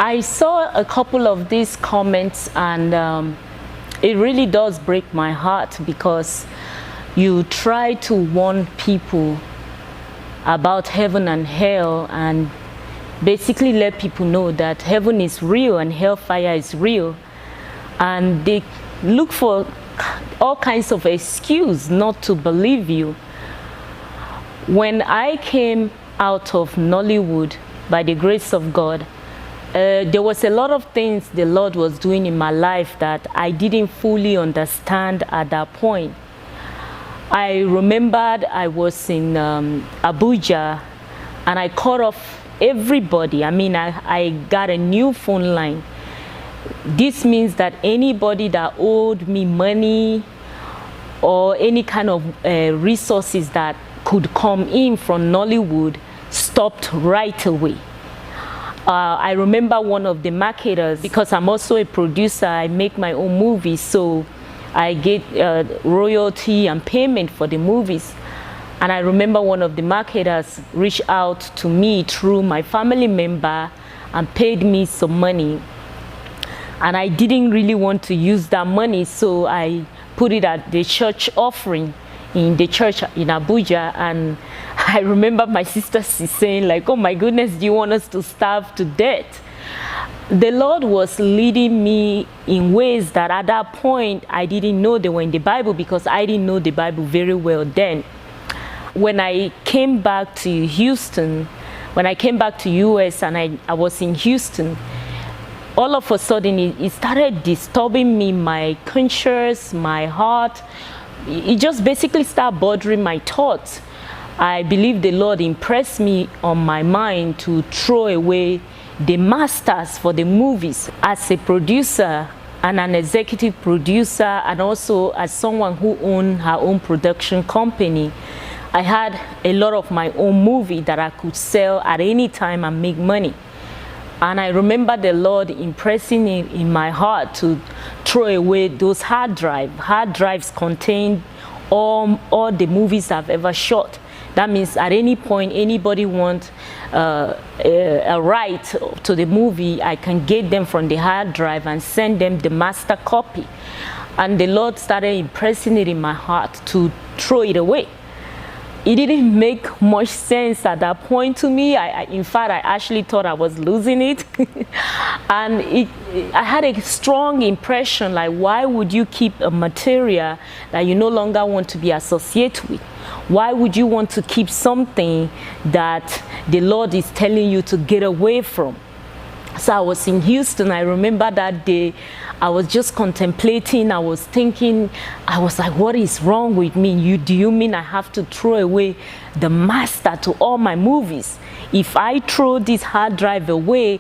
I saw a couple of these comments, and it really does break my heart, because you try to warn people about heaven and hell and basically let people know that heaven is real and hellfire is real, and they look for all kinds of excuse not to believe you. When I came out of Nollywood, by the grace of God, there was a lot of things the Lord was doing in my life that I didn't fully understand at that point. I remembered I was in Abuja, and I cut off everybody. I mean, I got a new phone line. This means that anybody that owed me money or any kind of resources that could come in from Nollywood stopped right away. I remember one of the marketers, because I'm also a producer, I make my own movies, so I get royalty and payment for the movies. And I remember one of the marketers reached out to me through my family member and paid me some money. And I didn't really want to use that money, so I put it at the church offering in the church in Abuja. And I remember my sister saying, like, oh my goodness, do you want us to starve to death? The Lord was leading me in ways that at that point I didn't know they were in the Bible, because I didn't know the Bible very well then. When I came back to Houston, when I came back to US and I was in Houston, all of a sudden it started disturbing me, my conscience, my heart. It just basically started bothering my thoughts. I believe the Lord impressed me on my mind to throw away the masters for the movies. As a producer and an executive producer, and also as someone who owned her own production company, I had a lot of my own movie that I could sell at any time and make money. And I remember the Lord impressing it in my heart to throw away those hard drives. Hard drives contain all the movies I've ever shot. That means at any point anybody wants a right to the movie, I can get them from the hard drive and send them the master copy. And the Lord started impressing it in my heart to throw it away. It didn't make much sense at that point to me. In fact, I actually thought I was losing it. And I had a strong impression, like, why would you keep a material that you no longer want to be associated with? Why would you want to keep something that the Lord is telling you to get away from? So I was in Houston. I remember that day, I was just contemplating, I was thinking, I was like, what is wrong with me? Do you mean I have to throw away the master to all my movies? If I throw this hard drive away,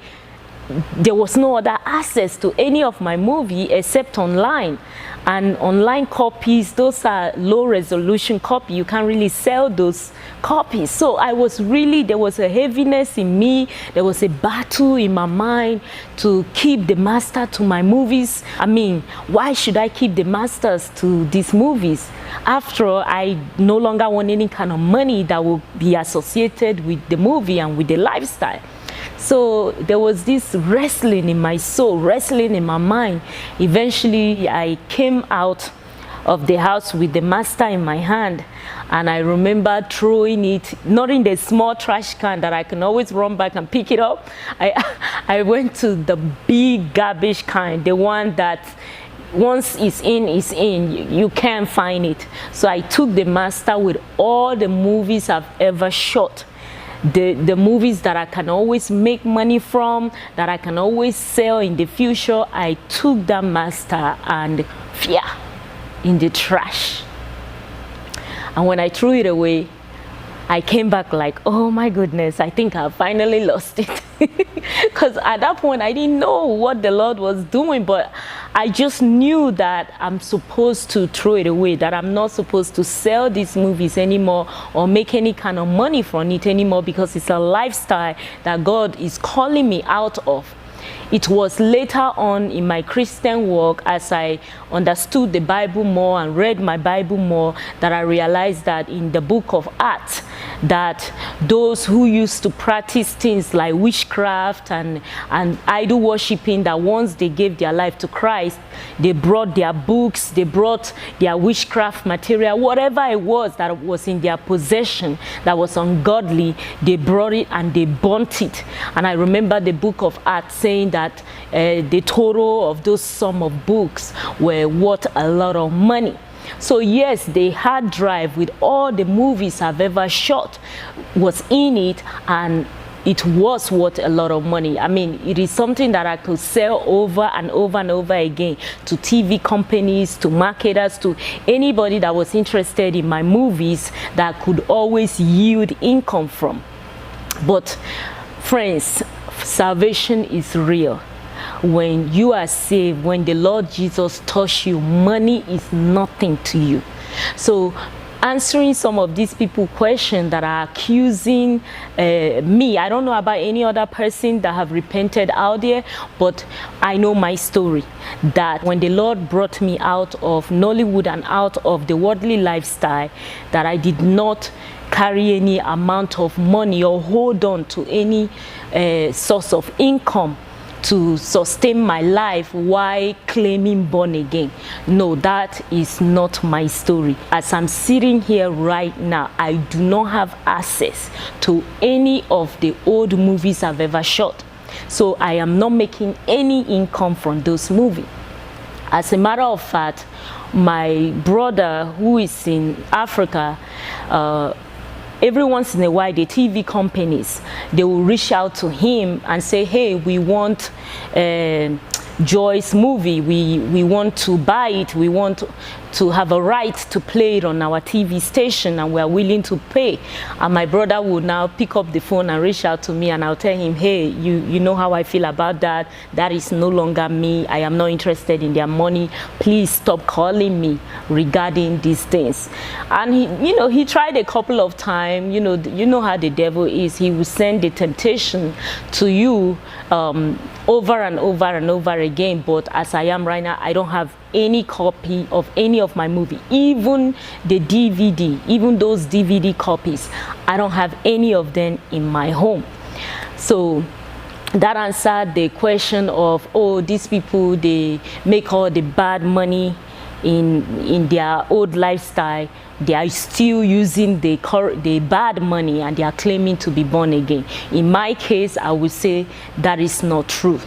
there was no other access to any of my movie except online. And online copies, those are low resolution copies. You can't really sell those copies. So I was really, there was a heaviness in me. There was a battle in my mind to keep the master to my movies. I mean, why should I keep the masters to these movies? After all, I no longer want any kind of money that will be associated with the movie and with the lifestyle. So there was this wrestling in my soul, wrestling in my mind. Eventually, I came out of the house with the master in my hand, and I remember throwing it, not in the small trash can that I can always run back and pick it up. I went to the big garbage can, the one that once it's in, you can't find it. So I took the master with all the movies I've ever shot. The movies that I can always make money from, that I can always sell in the future. I took that master and in the trash. And when I threw it away, I came back like, oh my goodness, I think I finally lost it. Because at that point, I didn't know what the Lord was doing, but I just knew that I'm supposed to throw it away, that I'm not supposed to sell these movies anymore or make any kind of money from it anymore, because it's a lifestyle that God is calling me out of. It was later on in my Christian walk, as I understood the Bible more and read my Bible more, that I realized that in the book of Acts, that those who used to practice things like witchcraft and idol worshiping, that once they gave their life to Christ, they brought their books, they brought their witchcraft material, whatever it was that was in their possession that was ungodly, they brought it and they burnt it. And I remember the book of Acts saying that the total of those sum of books were worth a lot of money. So yes, the hard drive with all the movies I've ever shot was in it, and it was worth a lot of money. I mean, it is something that I could sell over and over and over again to TV companies, to marketers, to anybody that was interested in my movies that could always yield income from. But friends, salvation is real. When you are saved, when the Lord Jesus touches you, money is nothing to you. So answering some of these people questions that are accusing me, I don't know about any other person that have repented out there, but I know my story, that when the Lord brought me out of Nollywood and out of the worldly lifestyle, that I did not carry any amount of money or hold on to any source of income to sustain my life while claiming born again. No, that is not my story. As I'm sitting here right now, I do not have access to any of the old movies I've ever shot. So I am not making any income from those movies. As a matter of fact, my brother who is in Africa, every once in a while, the TV companies, they will reach out to him and say, hey, we want Joy's movie, we want to buy it, we want to have a right to play it on our TV station, and we are willing to pay. And my brother would now pick up the phone and reach out to me, and I'll tell him, hey, you know how I feel about that. That is no longer me. I am not interested in their money. Please stop calling me regarding these things. And he tried a couple of times. You know how the devil is. He will send the temptation to you over and over and over again. But as I am right now, I don't have any copy of any of my movie, even the DVD, even those DVD copies. I don't have any of them in my home. So that answered the question of, oh, these people, they make all the bad money in their old lifestyle. They are still using the bad money and they are claiming to be born again. In my case, I would say that is not true.